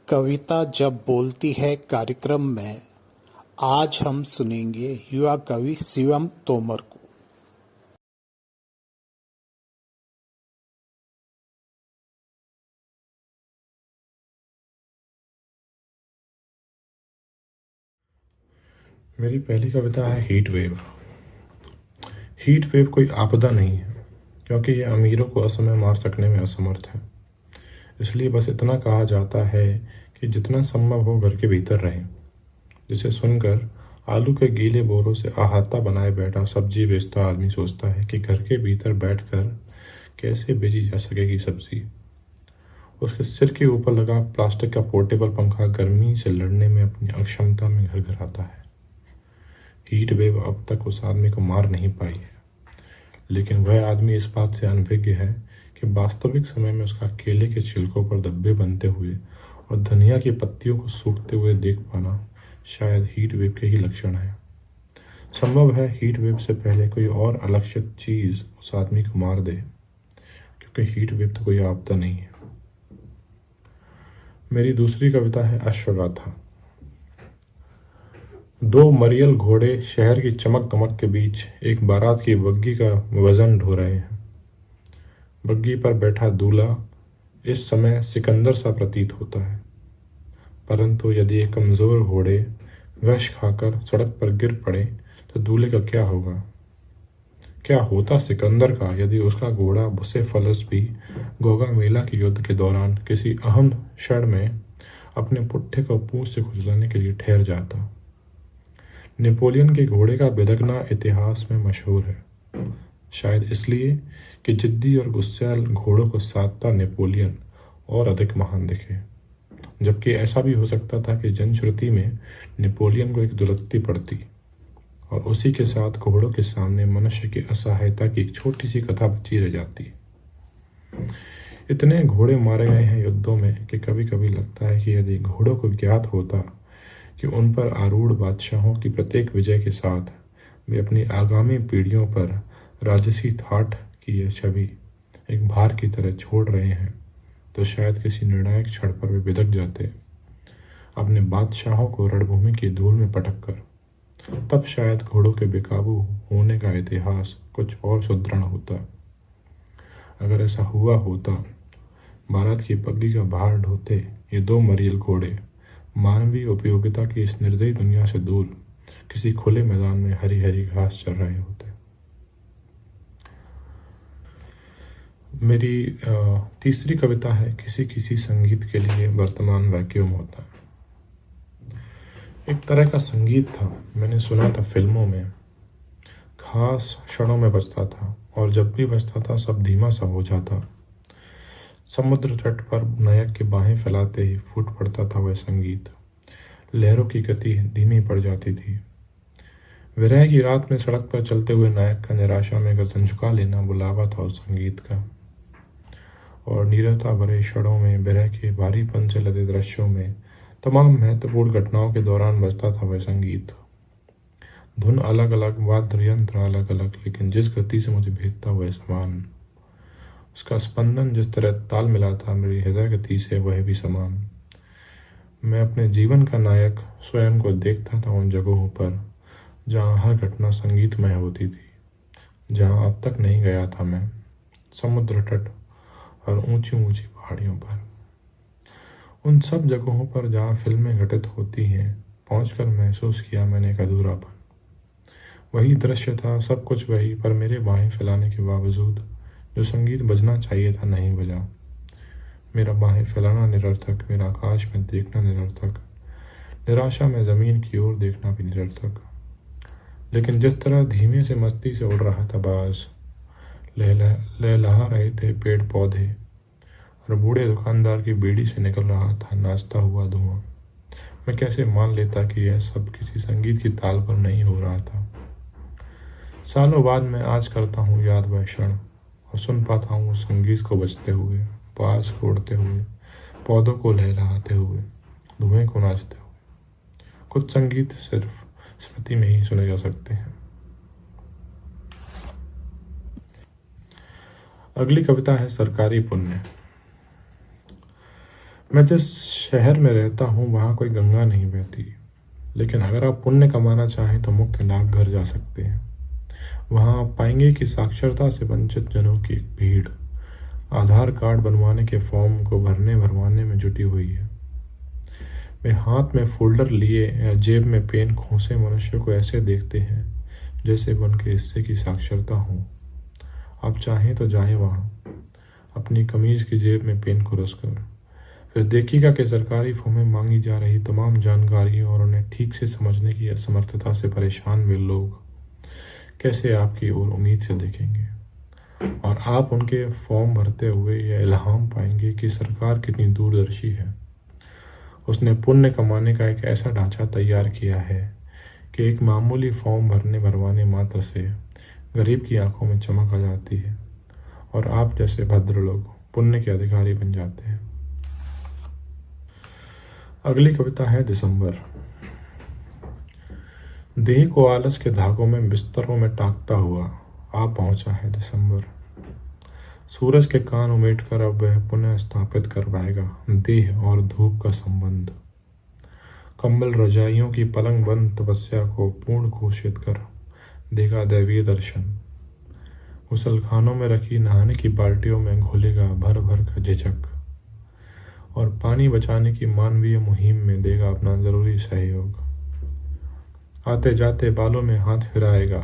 कविता जब बोलती है कार्यक्रम में आज हम सुनेंगे युवा कवि शिवम तोमर को। मेरी पहली कविता है हीट वेव। हीट वेव कोई आपदा नहीं है, क्योंकि ये अमीरों को असमय मार सकने में असमर्थ है। इसलिए बस इतना कहा जाता है कि जितना संभव हो घर के भीतर रहें, जिसे सुनकर आलू के गीले बोरों से अहाता बनाए बैठा सब्जी बेचता आदमी सोचता है कि घर के भीतर बैठकर कैसे बेची जा सकेगी सब्जी। उसके सिर के ऊपर लगा प्लास्टिक का पोर्टेबल पंखा गर्मी से लड़ने में अपनी अक्षमता में घर घर आता है। हीट वेव अब तक उस आदमी को मार नहीं पाई है, लेकिन वह आदमी इस बात से अनभिज्ञ है कि वास्तविक समय में उसका केले के छिलकों पर धब्बे बनते हुए और धनिया की पत्तियों को सूखते हुए देख पाना शायद हीट वेव के ही लक्षण है। संभव है हीट वेव से पहले कोई और अलक्षित चीज उस आदमी को मार दे, क्योंकि हीट वेव तो कोई आपदा नहीं है। मेरी दूसरी कविता है अश्वगाथा। दो मरियल घोड़े शहर की चमक दमक के बीच एक बारात की बग्घी का वजन ढो रहे हैं। बग्घी पर बैठा दूल्हा इस समय सिकंदर सा प्रतीत होता है, परंतु यदि एक कमजोर घोड़े विष खाकर सड़क पर गिर पड़े तो दूल्हे का क्या होगा? क्या होता सिकंदर का यदि उसका घोड़ा बुसेफलस भी गोगा मेला के युद्ध के दौरान किसी अहम क्षण में अपने पुट्ठे को पूंछ से खुजलाने के लिए ठहर जाता? नेपोलियन के घोड़े का बिदकना इतिहास में मशहूर है, शायद इसलिए कि जिद्दी और गुस्सैल घोड़ों को साधता नेपोलियन और अधिक महान दिखे, जबकि ऐसा भी हो सकता था कि जनश्रुति में नेपोलियन को एक दुलत्ती पड़ती और उसी के साथ घोड़ों के सामने मनुष्य की असहायता की एक छोटी सी कथा बची रह जाती। इतने घोड़े मारे गए हैं युद्धों में कि कभी कभी लगता है कि यदि घोड़ों को ज्ञात होता कि उन पर आरूढ़ बादशाहों की प्रत्येक विजय के साथ वे अपनी आगामी पीढ़ियों पर राजसी ठाठ की यह छवि एक भार की तरह छोड़ रहे हैं, तो शायद किसी निर्णायक क्षण पर वे बिदक जाते, अपने बादशाहों को रणभूमि की धूल में पटक कर। तब शायद घोड़ों के बेकाबू होने का इतिहास कुछ और सुदृढ़ होता। अगर ऐसा हुआ होता, बारात की बग्घी का भार ढोते ये दो मरियल घोड़े मानवीय उपयोगिता की इस निर्दयी दुनिया से दूर किसी खुले मैदान में हरी हरी घास चर रहे होते। मेरी तीसरी कविता है किसी किसी संगीत के लिए वर्तमान वैक्यूम होता। एक तरह का संगीत था, मैंने सुना था फिल्मों में, खास क्षणों में बजता था और जब भी बजता था सब धीमा सा हो जाता। समुद्र तट पर नायक की बाहें फैलाते ही फूट पड़ता था वह संगीत। लहरों की गति धीमी पड़ जाती थी। विरह की रात में सड़क पर चलते हुए नायक का निराशा में गर्दन झुका लेना बुलावा था उस संगीत का। और नीरवता भरे क्षणों में, विरह के भारीपन से लदे दृश्यों में, तमाम महत्वपूर्ण घटनाओं के दौरान बजता था वह संगीत। धुन अलग अलग, वाद्य यंत्र अलग अलग, लेकिन जिस गति से मुझे भेजता वह समान। उसका स्पंदन जिस तरह ताल मिला था मेरी हृदय गति से, वह भी समान। मैं अपने जीवन का नायक स्वयं को देखता था उन जगहों पर जहाँ हर घटना संगीतमय होती थी, जहाँ अब तक नहीं गया था मैं, समुद्र तट और ऊंची ऊंची पहाड़ियों पर। उन सब जगहों पर जहाँ फिल्में घटित होती हैं, पहुंचकर महसूस किया मैंने एक अधूरापन। वही दृश्य था, सब कुछ वही, पर मेरे बाहें फैलाने के बावजूद जो संगीत बजना चाहिए था नहीं बजा। मेरा बाहें फैलाना निरर्थक, मेरा आकाश में देखना निरर्थक, निराशा में जमीन की ओर देखना भी निरर्थक। लेकिन जिस तरह धीमे से मस्ती से उड़ रहा था बाज, लहलहा रहे थे पेड़ पौधे और बूढ़े दुकानदार की बीड़ी से निकल रहा था नाचता हुआ धुआं, मैं कैसे मान लेता कि यह सब किसी संगीत की ताल पर नहीं हो रहा था। सालों बाद मैं आज करता हूँ याद वह क्षण और सुन पाता हूँ उस संगीत को बजते हुए, बाज को उड़ते हुए, पौधों को लहलहाते हुए, धुएं को नाचते हुए। कुछ संगीत सिर्फ स्मृति में ही सुने जा सकते हैं। अगली कविता है सरकारी पुण्य। मैं जिस शहर में रहता हूँ वहाँ कोई गंगा नहीं बहती, लेकिन अगर आप पुण्य कमाना चाहें तो मुख्य डाकघर जा सकते हैं। वहाँ आप पाएंगे कि साक्षरता से वंचित जनों की एक भीड़ आधार कार्ड बनवाने के फॉर्म को भरवाने में जुटी हुई है। वे हाथ में फोल्डर लिए या जेब में पेन खोसे मनुष्य को ऐसे देखते हैं जैसे वो उनके हिस्से की साक्षरता हो। आप चाहें तो जाएं वहाँ, अपनी कमीज की जेब में पेन खुरस कर। फिर देखिएगा कि सरकारी फॉर्म में मांगी जा रही तमाम जानकारी और उन्हें ठीक से समझने की असमर्थता से परेशान वे लोग कैसे आपकी ओर उम्मीद से देखेंगे, और आप उनके फॉर्म भरते हुए यह इल्हाम पाएंगे कि सरकार कितनी दूरदर्शी है। उसने पुण्य कमाने का एक ऐसा ढांचा तैयार किया है कि एक मामूली फॉर्म भरवाने मात्र से गरीब की आंखों में चमक आ जाती है और आप जैसे भद्र लोग पुण्य के अधिकारी बन जाते हैं। अगली कविता है दिसंबर। देह को आलस के धागों में बिस्तरों में टांगता हुआ आ पहुंचा है दिसंबर। सूरज के कान उमेट कर अब वह पुनः स्थापित करवाएगा देह और धूप का संबंध। कंबल रजाइयों की पलंग बंद तपस्या को पूर्ण घोषित कर देगा दैवीय दर्शन। गुसलखानों में रखी नहाने की बाल्टियों में घोलेगा भर भर का झिझक और पानी बचाने की मानवीय मुहिम में देगा अपना जरूरी सहयोग। आते जाते बालों में हाथ फिराएगा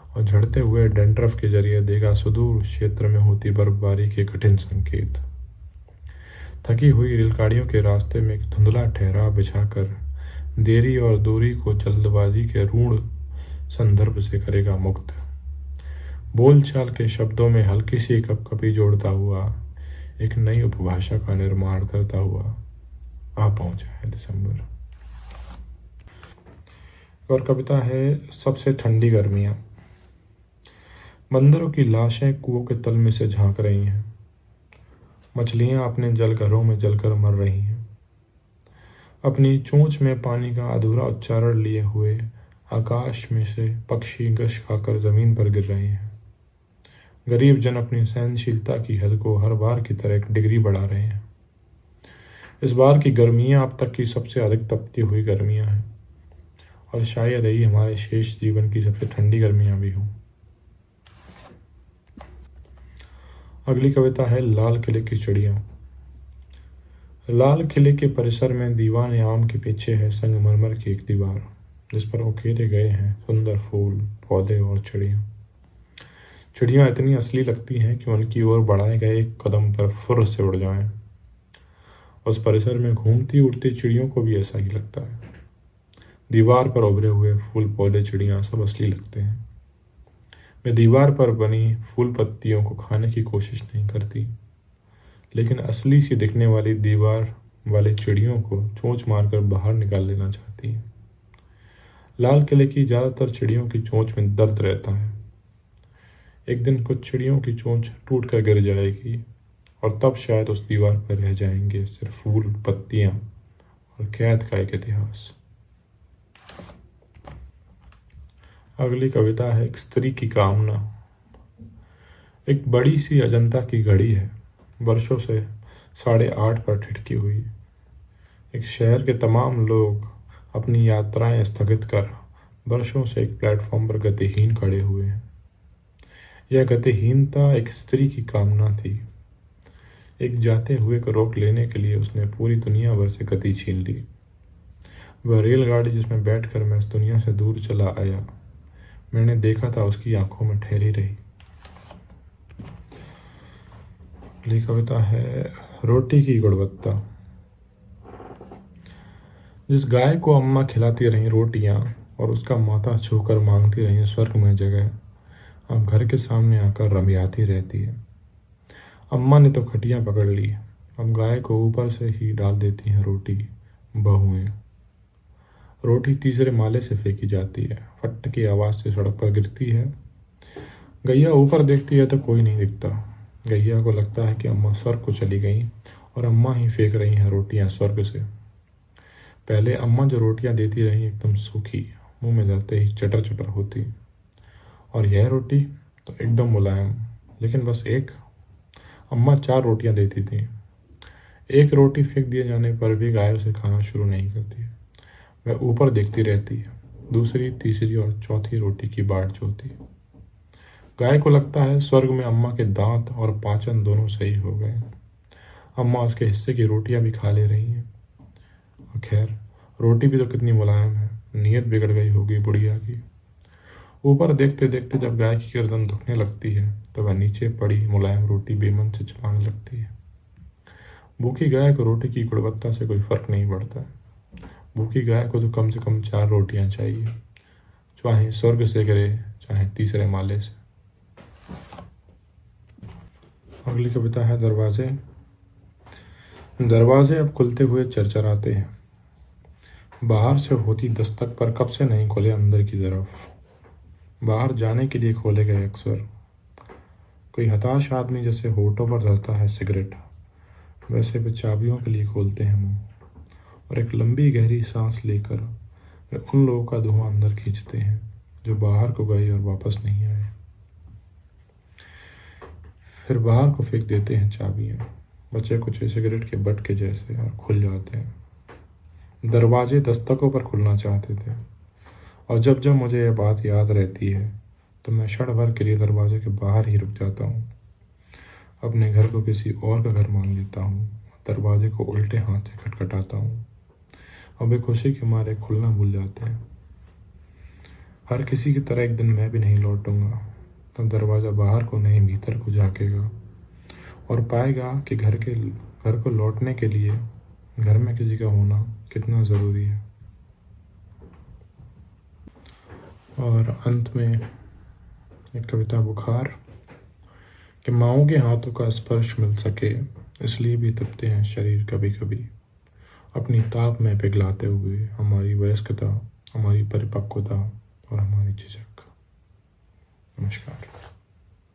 और झड़ते हुए डेंड्रफ के जरिए देगा सुदूर क्षेत्र में होती बर्फबारी के कठिन संकेत। थकी हुई रेलगाड़ियों के रास्ते में एक धुंधला ठहराव बिछाकर देरी और दूरी को जल्दबाजी के रूढ़ संदर्भ से करेगा मुक्त। बोलचाल के शब्दों में हल्की सी कपकपी जोड़ता हुआ एक नई उपभाषा का निर्माण करता हुआ आ पहुंचा है दिसंबर। और कविता है सबसे ठंडी गर्मियां। बंदरों की लाशें कुओं के तल में से झांक रही हैं। मछलियां अपने जलघरों में जलकर मर रही हैं। अपनी चोंच में पानी का अधूरा उच्चारण लिए हुए आकाश में से पक्षी गश खाकर जमीन पर गिर रहे हैं। गरीब जन अपनी सहनशीलता की हद को हर बार की तरह एक डिग्री बढ़ा रहे हैं। इस बार की गर्मियां अब तक की सबसे अधिक तपती हुई गर्मियां हैं और शायद यही हमारे शेष जीवन की सबसे ठंडी गर्मियां भी हों। अगली कविता है लाल किले की चिड़िया। लाल किले के परिसर में दीवान आम के पीछे है संगमरमर की एक दीवार जिस पर उकेरे गए हैं सुंदर फूल पौधे और चिड़िया। चिड़िया इतनी असली लगती हैं कि उनकी ओर बढ़ाए गए एक कदम पर फुर्र से उड़ जाएं। उस परिसर में घूमती उड़ती चिड़ियों को भी ऐसा ही लगता है। दीवार पर उभरे हुए फूल पौधे चिड़िया सब असली लगते हैं। मैं दीवार पर बनी फूल पत्तियों को खाने की कोशिश नहीं करती, लेकिन असली सी दिखने वाली दीवार वाले चिड़ियों को चोंच मारकर बाहर निकाल लेना चाहती है। लाल किले की ज्यादातर चिड़ियों की चोंच में दर्द रहता है। एक दिन कुछ चिड़ियों की चोंच टूट कर गिर जाएगी और तब शायद उस दीवार पर रह जाएंगे सिर्फ फूल पत्तियां और कैद का एक इतिहास। अगली कविता है एक स्त्री की कामना। एक बड़ी सी अजंता की घड़ी है, वर्षों से 8:30 पर ठिठकी हुई। एक शहर के तमाम लोग अपनी यात्राएं स्थगित कर वर्षों से एक प्लेटफॉर्म पर गतिहीन खड़े हुए हैं। यह गतिहीनता एक स्त्री की कामना थी। एक जाते हुए को रोक लेने के लिए उसने पूरी दुनिया भर से गति छीन ली। वह रेलगाड़ी जिसमें बैठकर मैं इस दुनिया से दूर चला आया, मैंने देखा था उसकी आंखों में ठहरी रही। अगली कविता है रोटी की गुणवत्ता। जिस गाय को अम्मा खिलाती रही रोटियां और उसका माथा छूकर मांगती रही स्वर्ग में जगह, अब घर के सामने आकर रमियाती रहती है। अम्मा ने तो खटिया पकड़ ली, अब गाय को ऊपर से ही डाल देती हैं रोटी बहुएं। रोटी तीसरे माले से फेंकी जाती है, फट की आवाज से सड़क पर गिरती है। गैया ऊपर देखती है तो कोई नहीं दिखता। गैया को लगता है कि अम्मा स्वर्ग को चली गई और अम्मा ही फेंक रही हैं रोटियां स्वर्ग से। पहले अम्मा जो रोटियां देती रही एकदम सूखी, मुंह में जाते ही चटर चटर होती, और यह रोटी तो एकदम मुलायम, लेकिन बस एक। अम्मा 4 रोटियां देती थी। एक रोटी फेंक दिए जाने पर भी गाय उसे खाना शुरू नहीं करती है। वह ऊपर देखती रहती है, दूसरी, तीसरी और चौथी रोटी की बाट जोती है। गाय को लगता है स्वर्ग में अम्मा के दांत और पाचन दोनों सही हो गए। अम्मा उसके हिस्से की रोटियां भी खा ले रही हैं। और खैर, रोटी भी तो कितनी मुलायम है, नीयत बिगड़ गई होगी बुढ़िया की। ऊपर देखते देखते जब गाय की गर्दन दुखने लगती है तो वह नीचे पड़ी मुलायम रोटी बेमन से चबाने लगती है। भूखी गाय को रोटी की गुणवत्ता से कोई फर्क नहीं पड़ता है। भूखी गाय को तो कम से कम 4 रोटियां चाहिए, चाहे स्वर्ग से गिरे चाहे तीसरे माले से। अगली कविता है दरवाजे। दरवाजे अब खुलते हुए चरचराते हैं। बाहर से होती दस्तक पर कब से नहीं खोले अंदर की तरफ। बाहर जाने के लिए खोले गए अक्सर। कोई हताश आदमी जैसे होठों पर धरता है सिगरेट, वैसे वे चाबियों के लिए खोलते हैं मुंह, और एक लंबी गहरी सांस लेकर वे उन लोगों का धुआं अंदर खींचते हैं जो बाहर को गए और वापस नहीं आए। फिर बाहर को फेंक देते हैं चाबियां, बचे कुछ सिगरेट के बट के जैसे, और खुल जाते हैं। दरवाजे दस्तकों पर खुलना चाहते थे, और जब जब मुझे यह बात याद रहती है तो मैं क्षण भर के लिए दरवाजे के बाहर ही रुक जाता हूँ। अपने घर को किसी और का घर मान लेता हूँ, दरवाजे को उल्टे हाथ से खटखटाता हूँ, और वे खुशी के मारे खुलना भूल जाते हैं। हर किसी की तरह एक दिन मैं भी नहीं लौटूंगा, तो दरवाज़ा बाहर को नहीं भीतर को झाँकेगा और पाएगा कि घर को लौटने के लिए घर में किसी का होना कितना ज़रूरी है। और अंत में एक कविता बुखार, कि माँओं के हाथों का स्पर्श मिल सके इसलिए भी तपते हैं शरीर कभी कभी, अपनी ताप में पिघलाते हुए हमारी वयस्कता, हमारी परिपक्वता और हमारी झिझक। नमस्कार।